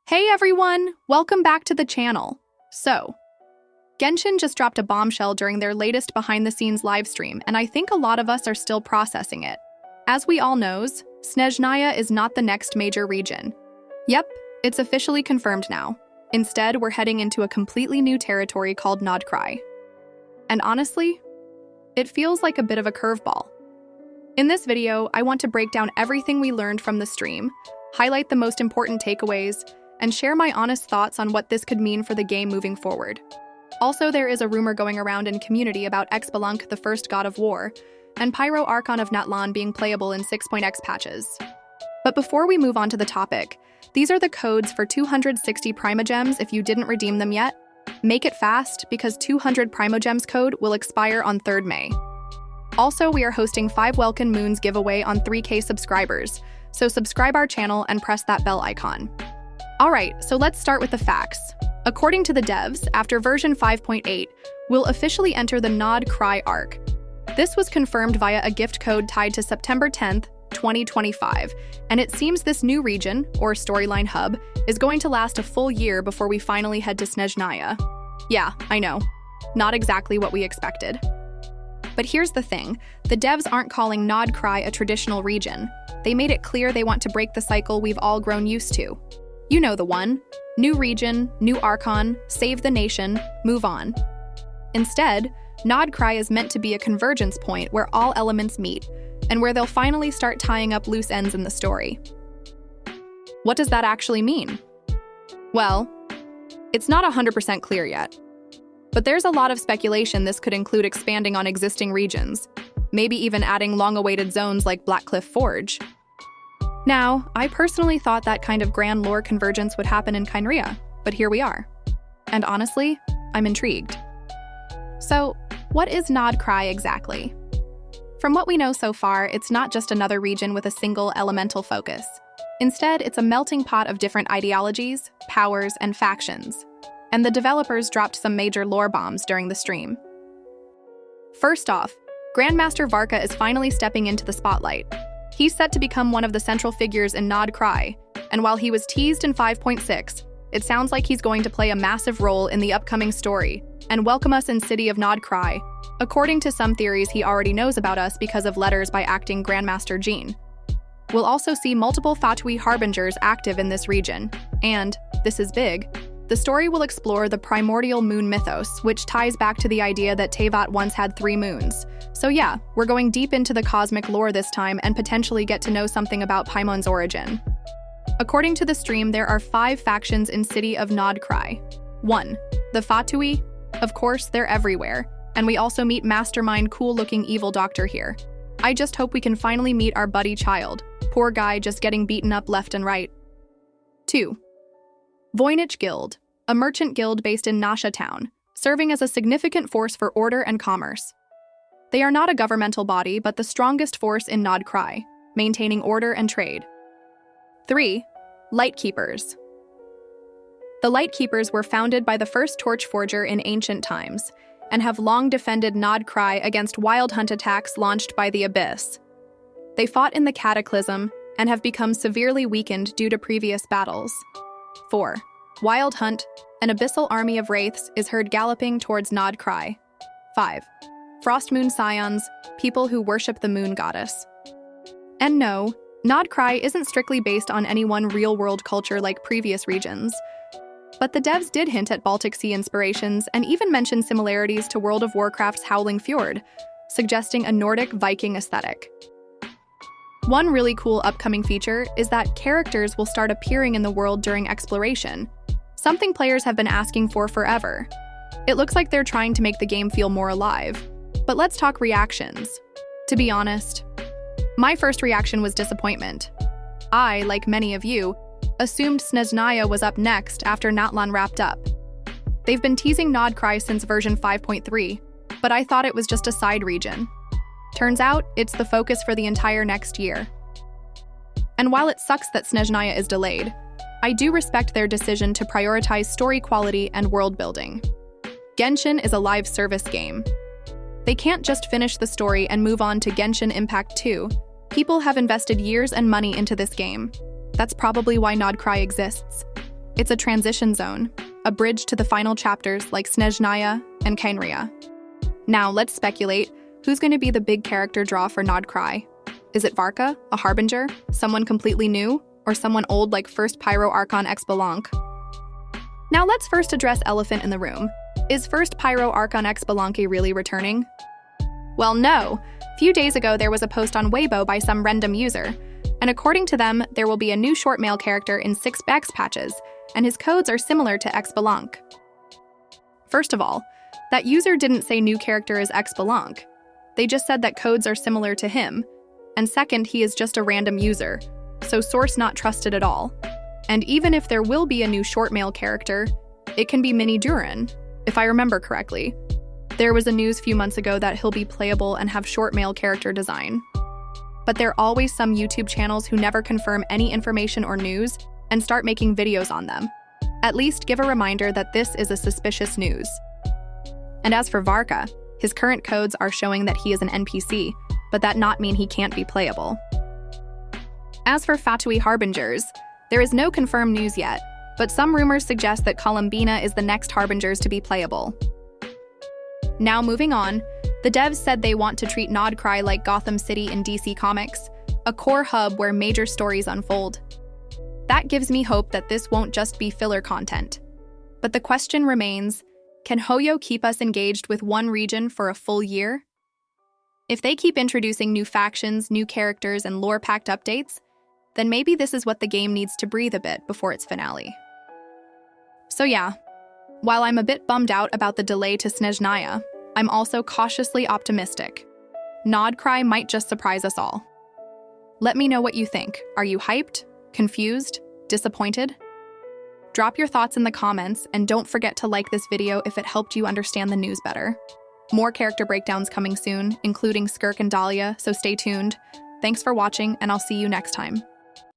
Hey everyone! Welcome back to the channel. So, Genshin just dropped a bombshell during their latest behind-the-scenes livestream, and I think a lot of us are still processing it. As we all knows, Snezhnaya is not the next major region. Yep, it's officially confirmed now. Instead, we're heading into a completely new territory called Nod-Krai. And honestly, it feels like a bit of a curveball. In this video, I want to break down everything we learned from the stream, highlight the most important takeaways, and share my honest thoughts on what this could mean for the game moving forward. Also, there is a rumor going around in community about Xbalanque, the first god of war, and Pyro Archon of Natlan being playable in 6.x patches. But before we move on to the topic, these are the codes for 260 Primogems if you didn't redeem them yet. Make it fast, because 200 Primogems code will expire on 3rd May. Also, we are hosting 5 Welkin Moons giveaway on 3K subscribers, so subscribe our channel and press that bell icon. Alright, so let's start with the facts. According to the devs, after version 5.8, we'll officially enter the Nod-Krai arc. This was confirmed via a gift code tied to September 10th, 2025, and it seems this new region, or storyline hub, is going to last a full year before we finally head to Snezhnaya. Yeah, I know. Not exactly what we expected. But here's the thing, the devs aren't calling Nod-Krai a traditional region. They made it clear they want to break the cycle we've all grown used to. You know the one. New region, new Archon, save the nation, move on. Instead, Nod-Krai is meant to be a convergence point where all elements meet, and where they'll finally start tying up loose ends in the story. What does that actually mean? Well, it's not 100% clear yet. But there's a lot of speculation this could include expanding on existing regions, maybe even adding long-awaited zones like Blackcliff Forge. Now, I personally thought that kind of grand lore convergence would happen in Khaenri'ah, but here we are. And honestly, I'm intrigued. So, what is Nod-Krai exactly? From what we know so far, it's not just another region with a single elemental focus. Instead, it's a melting pot of different ideologies, powers, and factions. And the developers dropped some major lore bombs during the stream. First off, Grandmaster Varka is finally stepping into the spotlight. He's set to become one of the central figures in Nod-Krai, and while he was teased in 5.6, it sounds like he's going to play a massive role in the upcoming story and welcome us in City of Nod-Krai. According to some theories, he already knows about us because of letters by acting Grandmaster Jean. We'll also see multiple Fatui harbingers active in this region, and, this is big, the story will explore the primordial moon mythos, which ties back to the idea that Teyvat once had 3 moons. So yeah, we're going deep into the cosmic lore this time and potentially get to know something about Paimon's origin. According to the stream, there are 5 factions in City of Nod-Krai. 1. The Fatui. Of course, they're everywhere. And we also meet Mastermind cool-looking evil doctor here. I just hope we can finally meet our buddy child. Poor guy just getting beaten up left and right. 2. Voynich Guild, a merchant guild based in Nasha Town, serving as a significant force for order and commerce. They are not a governmental body, but the strongest force in Nod-Krai, maintaining order and trade. 3. Lightkeepers. The Lightkeepers were founded by the first Torchforger in ancient times, and have long defended Nod-Krai against wild hunt attacks launched by the Abyss. They fought in the Cataclysm, and have become severely weakened due to previous battles. 4. Wild Hunt, an abyssal army of wraiths is heard galloping towards Nod-Krai. 5. Frostmoon Scions, people who worship the moon goddess. And no, Nod-Krai isn't strictly based on any one real-world culture like previous regions. But the devs did hint at Baltic Sea inspirations and even mentioned similarities to World of Warcraft's Howling Fjord, suggesting a Nordic Viking aesthetic. One really cool upcoming feature is that characters will start appearing in the world during exploration, something players have been asking for forever. It looks like they're trying to make the game feel more alive. But let's talk reactions. To be honest, my first reaction was disappointment. I, like many of you, assumed Snezhnaya was up next after Natlan wrapped up. They've been teasing Nod-Krai since version 5.3, but I thought it was just a side region. Turns out, it's the focus for the entire next year. And while it sucks that Snezhnaya is delayed, I do respect their decision to prioritize story quality and world building. Genshin is a live service game. They can't just finish the story and move on to Genshin Impact 2. People have invested years and money into this game. That's probably why Nod-Krai exists. It's a transition zone, a bridge to the final chapters like Snezhnaya and Kainria. Now, let's speculate. Who's going to be the big character draw for Nod-Krai? Is it Varka, a Harbinger, someone completely new, or someone old like FIRST PYRO ARCHON Xbalanque? Now let's first address elephant in the room. Is FIRST PYRO ARCHON Xbalanque really returning? Well, no. A few days ago, there was a post on Weibo by some random user, and according to them, there will be a new short mail character in 6 X patches, and his codes are similar to Xbalanque. First of all, that user didn't say new character is Xbalanque. They just said that codes are similar to him. And second, he is just a random user, so source not trusted at all. And even if there will be a new short mail character, it can be Mini Durin, if I remember correctly. There was a news few months ago that he'll be playable and have short mail character design. But there are always some YouTube channels who never confirm any information or news and start making videos on them. At least give a reminder that this is a suspicious news. And as for Varka, his current codes are showing that he is an NPC, but that not mean he can't be playable. As for Fatui Harbingers, there is no confirmed news yet, but some rumors suggest that Columbina is the next Harbingers to be playable. Now moving on, the devs said they want to treat Nod-Krai like Gotham City in DC Comics, a core hub where major stories unfold. That gives me hope that this won't just be filler content. But the question remains, can Hoyo keep us engaged with one region for a full year? If they keep introducing new factions, new characters, and lore-packed updates, then maybe this is what the game needs to breathe a bit before its finale. So yeah, while I'm a bit bummed out about the delay to Snezhnaya, I'm also cautiously optimistic. Nod-Krai might just surprise us all. Let me know what you think. Are you hyped? Confused? Disappointed? Drop your thoughts in the comments, and don't forget to like this video if it helped you understand the news better. More character breakdowns coming soon, including Skirk and Dahlia, so stay tuned. Thanks for watching, and I'll see you next time.